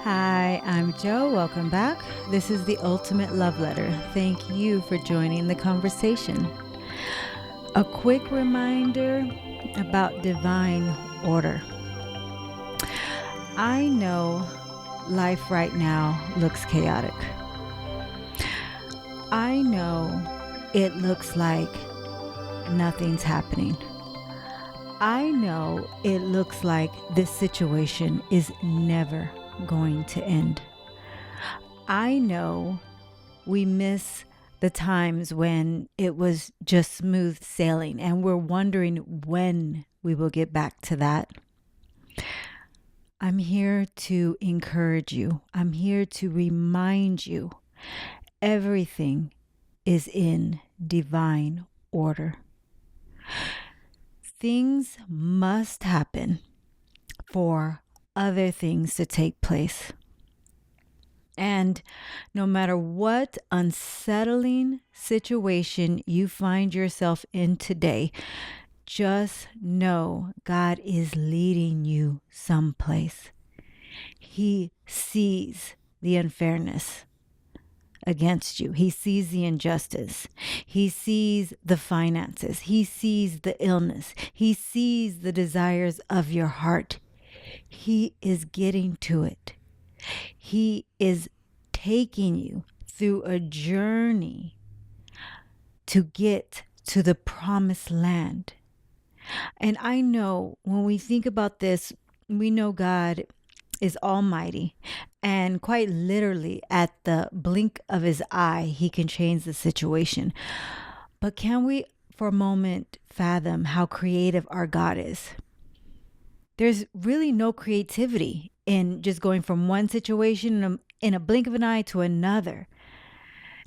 Hi, I'm Joe. Welcome back. This is the Ultimate Love Letter. Thank you for joining the conversation. A quick reminder about divine order. I know life right now looks chaotic. I know it looks like nothing's happening. I know it looks like this situation is never going to end. I know we miss the times when it was just smooth sailing and we're wondering when we will get back to that. I'm here to encourage you. I'm here to remind you everything is in divine order. Things must happen for other things to take place. And no matter what unsettling situation you find yourself in today, just know God is leading you someplace. He sees the unfairness against you. He sees the injustice. He sees the finances. He sees the illness. He sees the desires of your heart. He is getting to it. He is taking you through a journey to get to the promised land. And I know when we think about this, we know God is almighty, and quite literally at the blink of his eye, he can change the situation. But can we for a moment fathom how creative our God is? There's really no creativity in just going from one situation in a blink of an eye to another,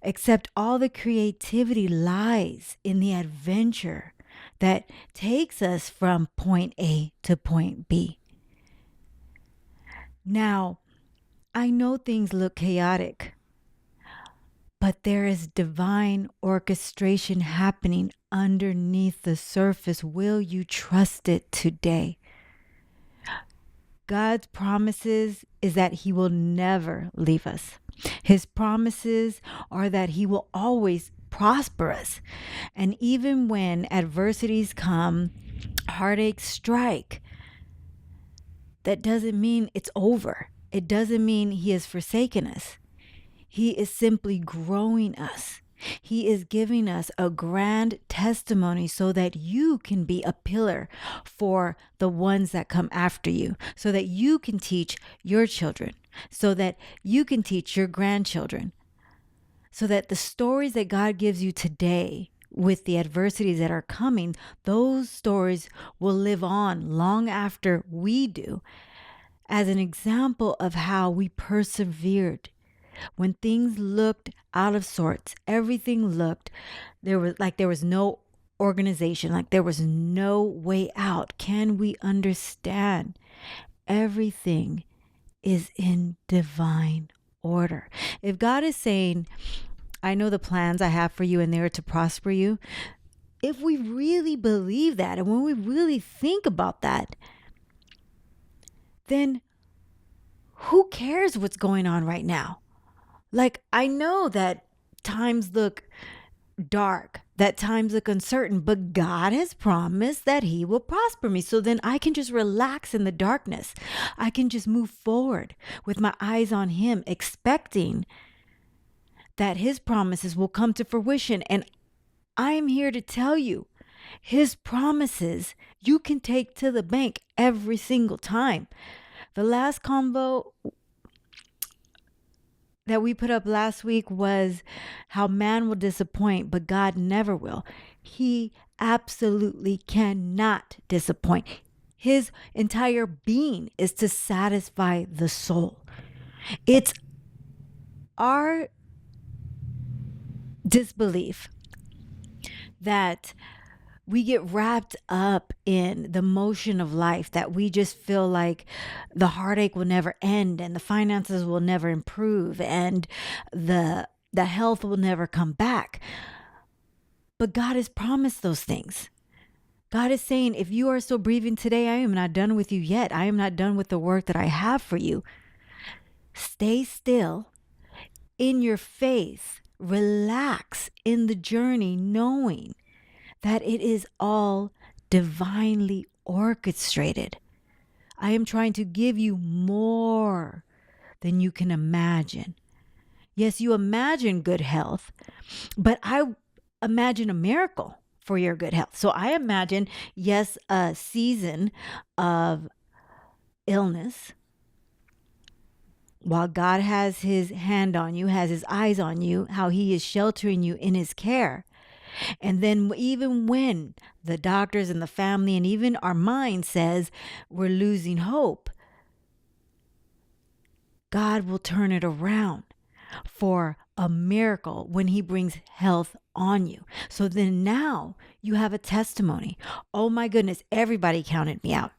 except all the creativity lies in the adventure that takes us from point A to point B. Now, I know things look chaotic, but there is divine orchestration happening underneath the surface. Will you trust it today? God's promises is that he will never leave us. His promises are that he will always prosper us. And even when adversities come, heartaches strike, that doesn't mean it's over. It doesn't mean he has forsaken us. He is simply growing us. He is giving us a grand testimony so that you can be a pillar for the ones that come after you, so that you can teach your children, so that you can teach your grandchildren, so that the stories that God gives you today with the adversities that are coming, those stories will live on long after we do, as an example of how we persevered. When things looked out of sorts, everything looked, there was no organization, like there was no way out. Can we understand? Everything is in divine order. If God is saying, I know the plans I have for you and they are to prosper you, if we really believe that, and when we really think about that, then who cares what's going on right now? Like, I know that times look dark, that times look uncertain, but God has promised that he will prosper me. So then I can just relax in the darkness. I can just move forward with my eyes on him, expecting that his promises will come to fruition. And I'm here to tell you, his promises you can take to the bank every single time. The last convo that we put up last week was how man will disappoint, but God never will. He absolutely cannot disappoint. His entire being is to satisfy the soul. It's our disbelief that we get wrapped up in the motion of life, that we just feel like the heartache will never end and the finances will never improve and the health will never come back. But God has promised those things. God is saying, if you are still breathing today, I am not done with you yet. I am not done with the work that I have for you. Stay still in your faith. Relax in the journey, knowing that it is all divinely orchestrated. I am trying to give you more than you can imagine. Yes, you imagine good health, but I imagine a miracle for your good health. So I imagine, yes, a season of illness while God has his hand on you, has his eyes on you, how he is sheltering you in his care. And then even when the doctors and the family and even our mind says we're losing hope, God will turn it around for a miracle when he brings health on you. So then now you have a testimony. Oh my goodness, everybody counted me out.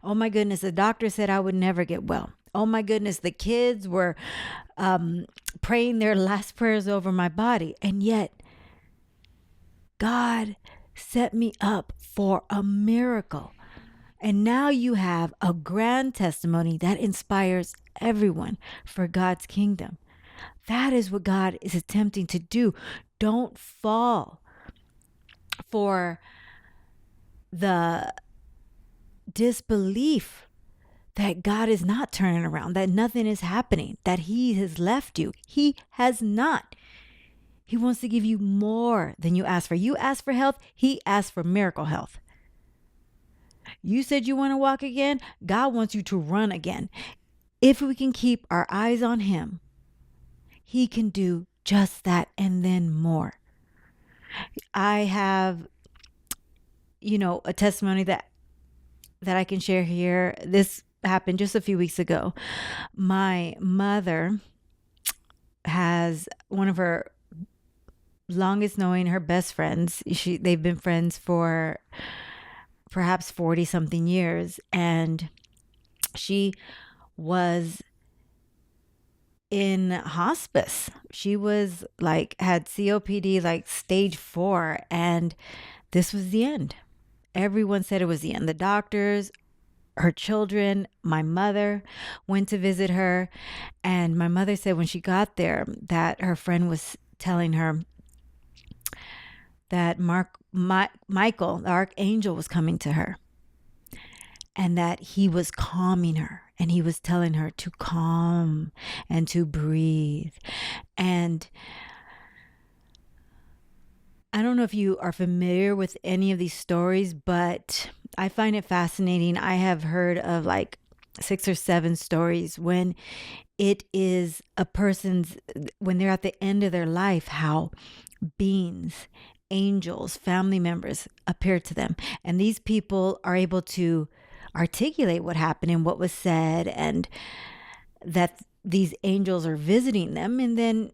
Oh my goodness, the doctor said I would never get well. Oh my goodness, the kids were praying their last prayers over my body. And yet God set me up for a miracle. And now you have a grand testimony that inspires everyone for God's kingdom. That is what God is attempting to do. Don't fall for the disbelief that God is not turning around, that nothing is happening, that he has left you. He has not. He wants to give you more than you ask for. You ask for health, he asks for miracle health. You said you want to walk again, God wants you to run again. If we can keep our eyes on him, he can do just that and then more. I have, a testimony that I can share here. This happened just a few weeks ago. My mother has one of her longest knowing, her best friends. They've been friends for perhaps 40 something years. And she was in hospice. She was had COPD, stage 4. And this was the end. Everyone said it was the end. The doctors, her children, my mother went to visit her. And my mother said when she got there that her friend was telling her that Michael, the archangel, was coming to her and that he was calming her and he was telling her to calm and to breathe. And I don't know if you are familiar with any of these stories, but I find it fascinating. I have heard of 6 or 7 stories when it is when they're at the end of their life, how beings, angels, family members appear to them. And these people are able to articulate what happened and what was said, and that these angels are visiting them. And then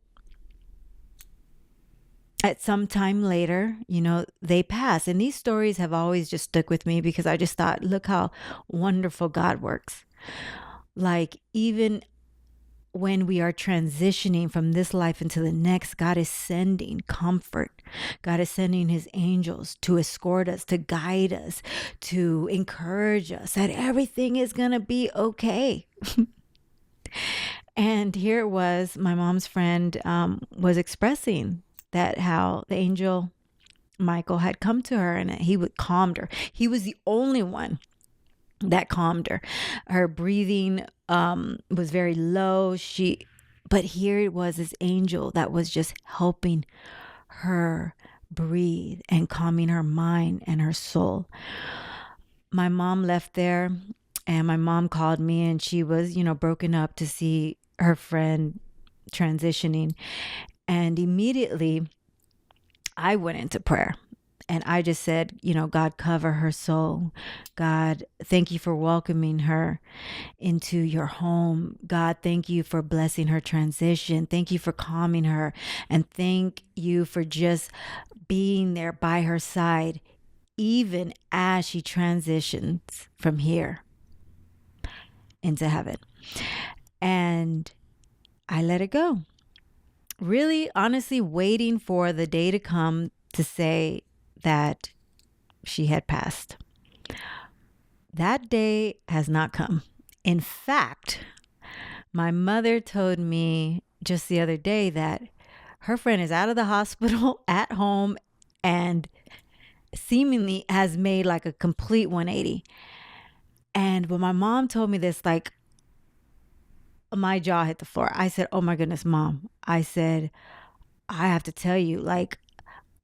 at some time later, they pass. And these stories have always just stuck with me because I just thought, look how wonderful God works. Even when we are transitioning from this life into the next, God is sending comfort. God is sending his angels to escort us, to guide us, to encourage us that everything is going to be okay. And here it was, my mom's friend was expressing that how the angel Michael had come to her and he would calmed her. He was the only one that calmed her. Her breathing was very low. But here it was this angel that was just helping her breathe and calming her mind and her soul. My mom left there and my mom called me and she was, broken up to see her friend transitioning. And immediately I went into prayer. And I just said, God, cover her soul. God, thank you for welcoming her into your home. God, thank you for blessing her transition. Thank you for calming her. And thank you for just being there by her side, even as she transitions from here into heaven. And I let it go. Really, honestly, waiting for the day to come to say that she had passed. That day has not come. In fact, My mother told me just the other day that her friend is out of the hospital at home and seemingly has made like a complete 180. And when my mom told me this, like my jaw hit the floor. I said, "Oh my goodness, Mom." I said, "I have to tell you, like,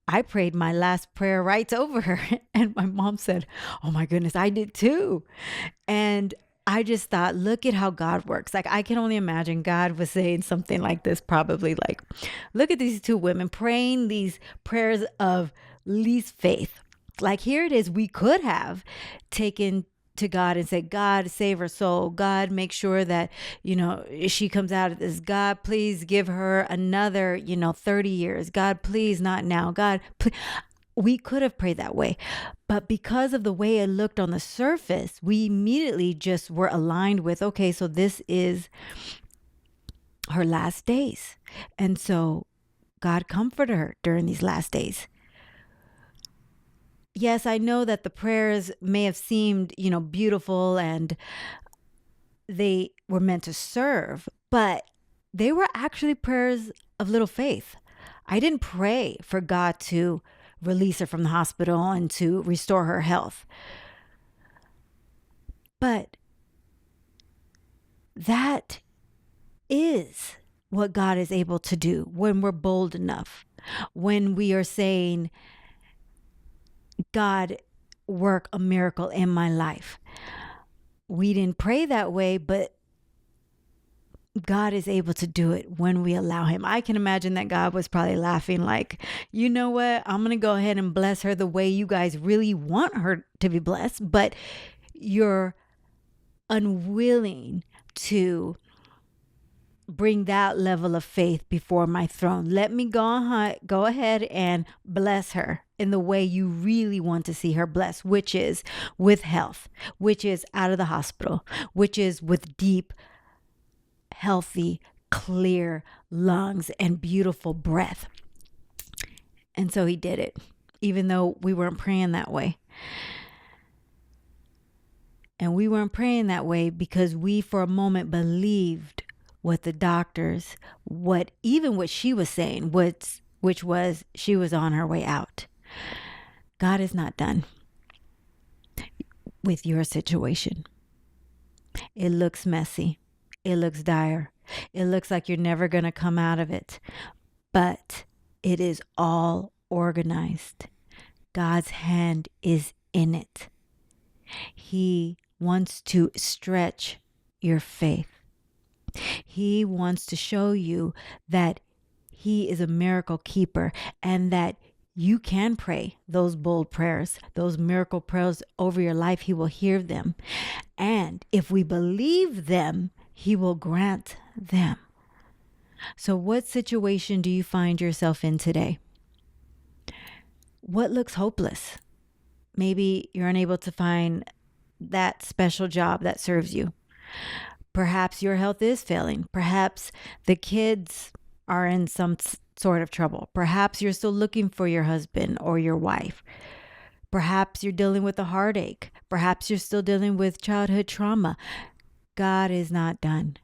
I prayed my last prayer rights over her." And my mom said, "Oh my goodness, I did too." And I just thought, look at how God works. Like, I can only imagine God was saying something like this, probably like, look at these two women praying these prayers of least faith. Like, here it is. We could have taken to God and said, "God, save her soul. God, make sure that, she comes out of this. God, please give her another, 30 years. God, please, not now. God, please." We could have prayed that way. But because of the way it looked on the surface, we immediately just were aligned with, okay, so this is her last days. And so God comforted her during these last days. Yes, I know that the prayers may have seemed, beautiful and they were meant to serve, but they were actually prayers of little faith. I didn't pray for God to release her from the hospital and to restore her health. But that is what God is able to do when we're bold enough, when we are saying, "God, work a miracle in my life." We didn't pray that way, but God is able to do it when we allow him. I can imagine that God was probably laughing like, you know what? I'm going to go ahead and bless her the way you guys really want her to be blessed, but you're unwilling to bring that level of faith before my throne. Let me go ahead and bless her in the way you really want to see her blessed, which is with health, which is out of the hospital, which is with deep, healthy, clear lungs and beautiful breath. And so he did it, even though we weren't praying that way. And we weren't praying that way because we, for a moment, believed what the doctors, what she was saying, which was she was on her way out. God is not done with your situation. It looks messy. It looks dire. It looks like you're never going to come out of it. But it is all organized. God's hand is in it. He wants to stretch your faith. He wants to show you that he is a miracle keeper and that you can pray those bold prayers, those miracle prayers over your life. He will hear them. And if we believe them, he will grant them. So what situation do you find yourself in today? What looks hopeless? Maybe you're unable to find that special job that serves you. Perhaps your health is failing. Perhaps the kids are in some sort of trouble. Perhaps you're still looking for your husband or your wife. Perhaps you're dealing with a heartache. Perhaps you're still dealing with childhood trauma. God is not done.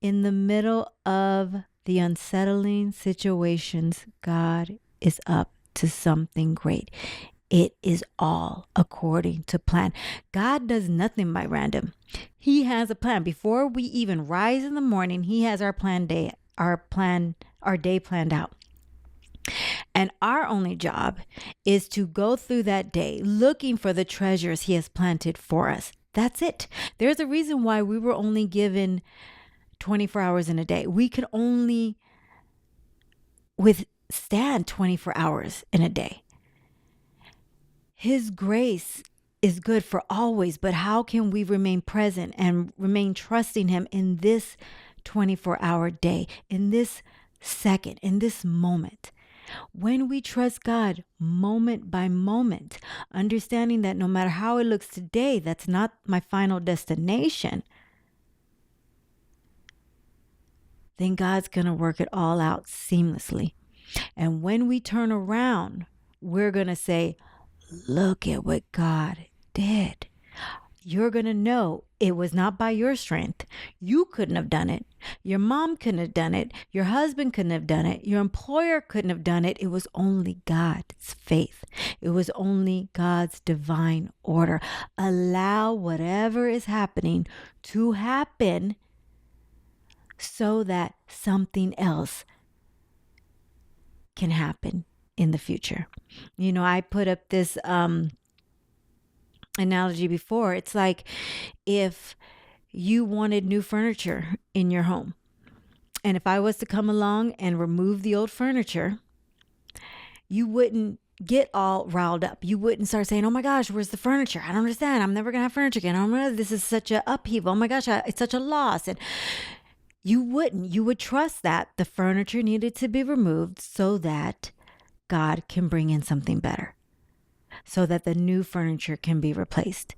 In the middle of the unsettling situations, God is up to something great. It is all according to plan. God does nothing by random. He has a plan. Before we even rise in the morning, he has our day planned out. And our only job is to go through that day looking for the treasures he has planted for us. That's it. There's a reason why we were only given 24 hours in a day. We could only withstand 24 hours in a day. His grace is good for always, but how can we remain present and remain trusting him in this 24-hour day, in this second, in this moment? When we trust God moment by moment, understanding that no matter how it looks today, that's not my final destination, then God's going to work it all out seamlessly. And when we turn around, we're going to say, look at what God did. You're going to know It was not by your strength. You couldn't have done it. Your mom couldn't have done it. Your husband couldn't have done it. Your employer couldn't have done it. It was only God's faith. It was only God's divine order. Allow whatever is happening to happen so that something else can happen in the future. You know, I put up this analogy before. It's like if you wanted new furniture in your home, and if I was to come along and remove the old furniture, you wouldn't get all riled up. You wouldn't start saying, oh my gosh, where's the furniture? I don't understand. I'm never going to have furniture again. This is such a upheaval. Oh my gosh, it's such a loss. And you wouldn't. You would trust that the furniture needed to be removed so that God can bring in something better, so that the new furniture can be replaced.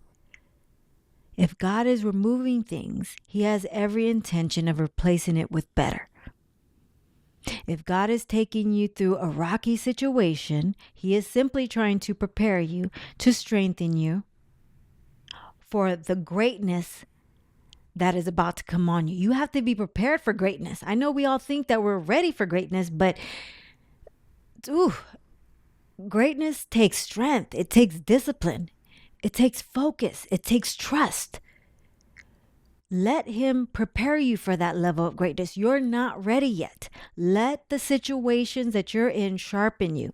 If God is removing things, He has every intention of replacing it with better. If God is taking you through a rocky situation, He is simply trying to prepare you, to strengthen you for the greatness that is about to come on you. You have to be prepared for greatness. I know we all think that we're ready for greatness, but greatness takes strength. It takes discipline. It takes focus. It takes trust. Let Him prepare you for that level of greatness. You're not ready yet. Let the situations that you're in sharpen you,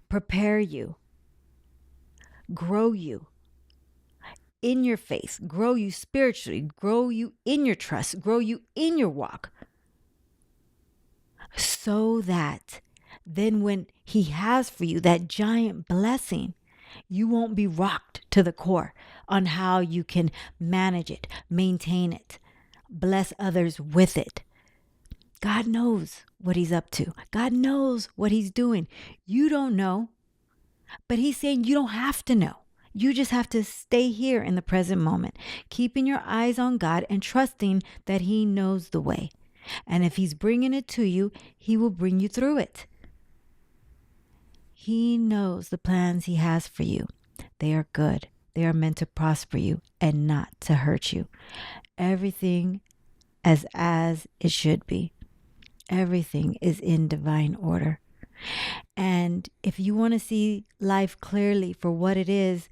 prepare you, grow you in your faith, grow you spiritually, grow you in your trust, grow you in your walk, so that then when He has for you that giant blessing, you won't be rocked to the core on how you can manage it, maintain it, bless others with it. God knows what He's up to. God knows what He's doing. You don't know, but He's saying you don't have to know. You just have to stay here in the present moment, keeping your eyes on God and trusting that He knows the way. And if He's bringing it to you, He will bring you through it. He knows the plans He has for you. They are good. They are meant to prosper you and not to hurt you. Everything as it should be. Everything is in divine order. And if you want to see life clearly for what it is,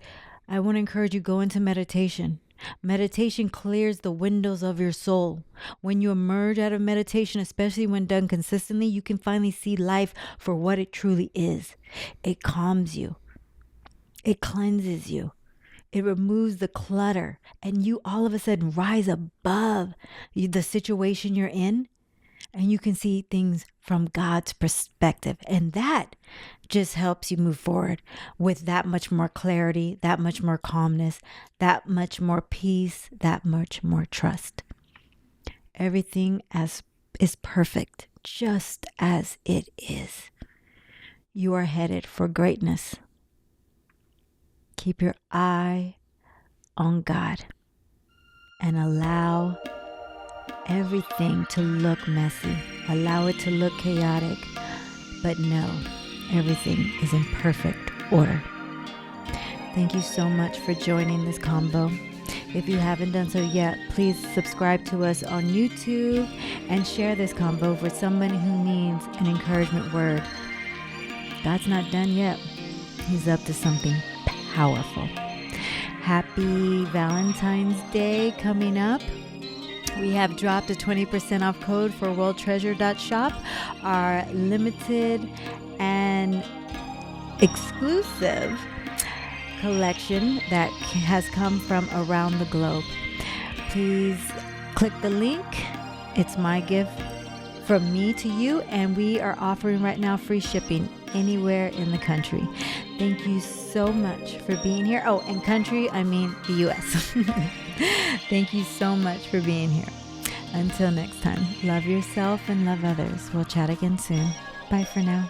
I want to encourage you, go into meditation. Meditation clears the windows of your soul. When you emerge out of meditation, especially when done consistently, you can finally see life for what it truly is. It calms you. It cleanses you. It removes the clutter, and you all of a sudden rise above the situation you're in, and you can see things from God's perspective. And that just helps you move forward with that much more clarity, that much more calmness, that much more peace, that much more trust. Everything is perfect, just as it is. You are headed for greatness. Keep your eye on God and allow everything to look messy. Allow it to look chaotic, but know everything is in perfect order. Thank you so much for joining this convo. If you haven't done so yet, please subscribe to us on YouTube and share this convo with somebody who needs an encouragement word. God's not done yet. He's up to something powerful. Happy Valentine's Day coming up. We have dropped a 20% off code for worldtreasure.shop, our limited and exclusive collection that has come from around the globe. Please click the link. It's my gift from me to you, and we are offering right now free shipping anywhere in the country. Thank you so much for being here. Oh, and country, I mean the U.S. Thank you so much for being here. Until next time, love yourself and love others. We'll chat again soon. Bye for now.